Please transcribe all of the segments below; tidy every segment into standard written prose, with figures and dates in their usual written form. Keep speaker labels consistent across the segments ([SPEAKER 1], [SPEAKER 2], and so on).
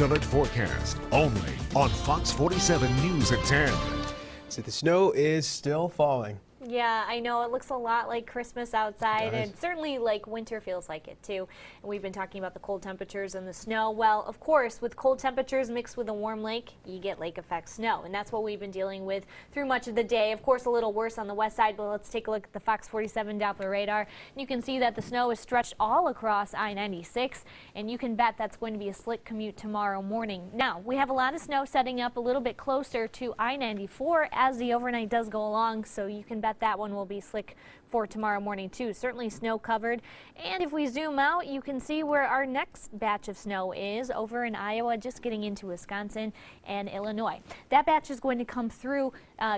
[SPEAKER 1] alert forecast only on Fox 47 News at 10.
[SPEAKER 2] So the snow is still falling.
[SPEAKER 3] Yeah, I know. It looks a lot like Christmas outside, and certainly like winter feels like it too. And we've been talking about the cold temperatures and the snow. Well, of course, with cold temperatures mixed with a warm lake, you get lake effect snow, and that's what we've been dealing with through much of the day. Of course, a little worse on the west side, but let's take a look at the Fox 47 Doppler radar. And you can see that the snow is stretched all across I-96, and you can bet that's going to be a slick commute tomorrow morning. Now, we have a lot of snow setting up a little bit closer to I-94 as the overnight does go along, so you can bet that one will be slick for tomorrow morning too. Certainly snow covered. And if we zoom out, you can see where our next batch of snow is over in Iowa, just getting into Wisconsin and Illinois. That batch is going to come through,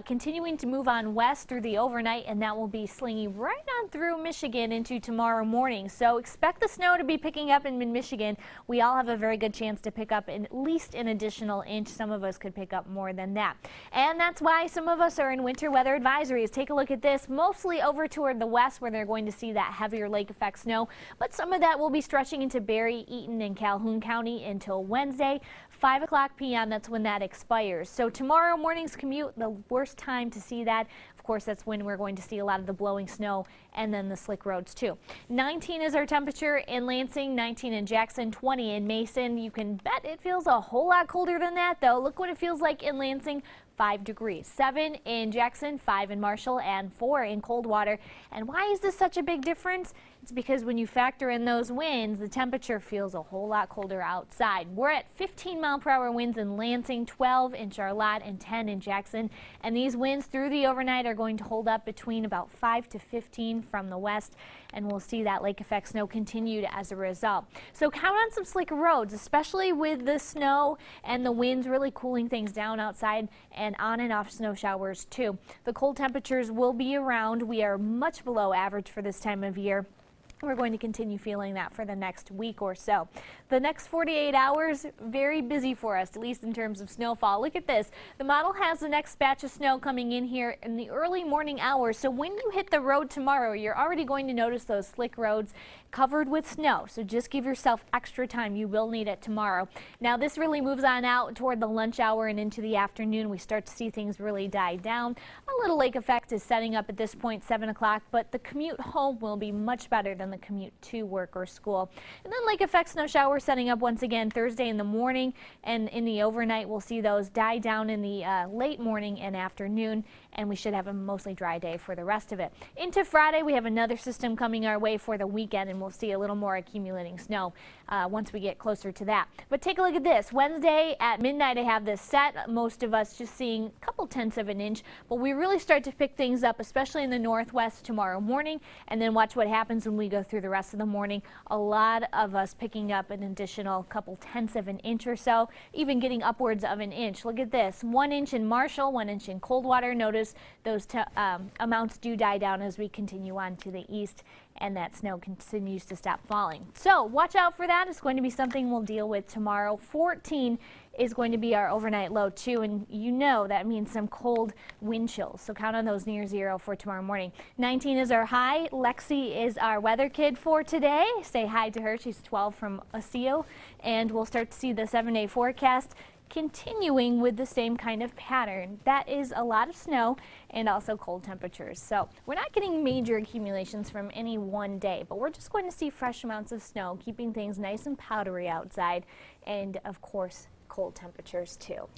[SPEAKER 3] continuing to move on west through the overnight, and that will be slinging right on through Michigan into tomorrow morning. So expect the snow to be picking up in mid-Michigan. We all have a very good chance to pick up at least an additional inch. Some of us could pick up more than that. And that's why some of us are in winter weather advisories. Take a look at this, mostly over toward the west where they're going to see that heavier lake effect snow, but some of that will be stretching into Berry, Eaton, and Calhoun County until Wednesday, 5 o'clock p.m. That's when that expires. So tomorrow morning's commute, the worst time to see that. Of course, that's when we're going to see a lot of the blowing snow and then the slick roads too. 19 is our temperature in Lansing, 19 in Jackson, 20 in Mason. You can bet it feels a whole lot colder than that though. Look what it feels like in Lansing. 5 degrees, 7 in Jackson, 5 in Marshall, and 4 in Coldwater. And why is this such a big difference? It's because when you factor in those winds, the temperature feels a whole lot colder outside. We're at 15-mile-per-hour winds in Lansing, 12 in Charlotte, and 10 in Jackson. And these winds through the overnight are going to hold up between about 5 to 15 from the west, and we'll see that lake effect snow continued as a result. So count on some slick roads, especially with the snow and the winds really cooling things down outside, and on and off snow showers too. The cold temperatures will be around. We are much below average for this time of year. We're going to continue feeling that for the next week or so. The next 48 hours, very busy for us, at least in terms of snowfall. Look at this. The model has the next batch of snow coming in here in the early morning hours. So when you hit the road tomorrow, you're already going to notice those slick roads covered with snow. So just give yourself extra time. You will need it tomorrow. Now this really moves on out toward the lunch hour and into the afternoon. We start to see things really die down. A little lake effect is setting up at this point, 7 o'clock, but the commute home will be much better than the commute to work or school. And then lake effect snow showers setting up once again Thursday in the morning, and in the overnight we'll see those die down in the late morning and afternoon, and we should have a mostly dry day for the rest of it. Into Friday we have another system coming our way for the weekend, and we'll see a little more accumulating snow once we get closer to that. But take a look at this. Wednesday at midnight I have this set. Most of us just seeing a couple tenths of an inch, but we really start to pick things up, especially in the northwest tomorrow morning, and then watch what happens when we go through the rest of the morning. A lot of us picking up an additional couple tenths of an inch or so, even getting upwards of an inch. Look at this, 1 inch in Marshall, 1 inch in Coldwater. Notice those amounts do die down as we continue on to the east, and that snow continues to stop falling. So watch out for that. It's going to be something we'll deal with tomorrow. 14 is going to be our overnight low too, and you know that means some cold wind chills, so count on those near zero for tomorrow morning. 19 is our high. Lexi is our weather kid for today. Say hi to her. She's 12 from Osseo, and we'll start to see the 7-day forecast continuing with the same kind of pattern. That is a lot of snow and also cold temperatures. So we're not getting major accumulations from any one day, but we're just going to see fresh amounts of snow, keeping things nice and powdery outside, and of course cold temperatures too.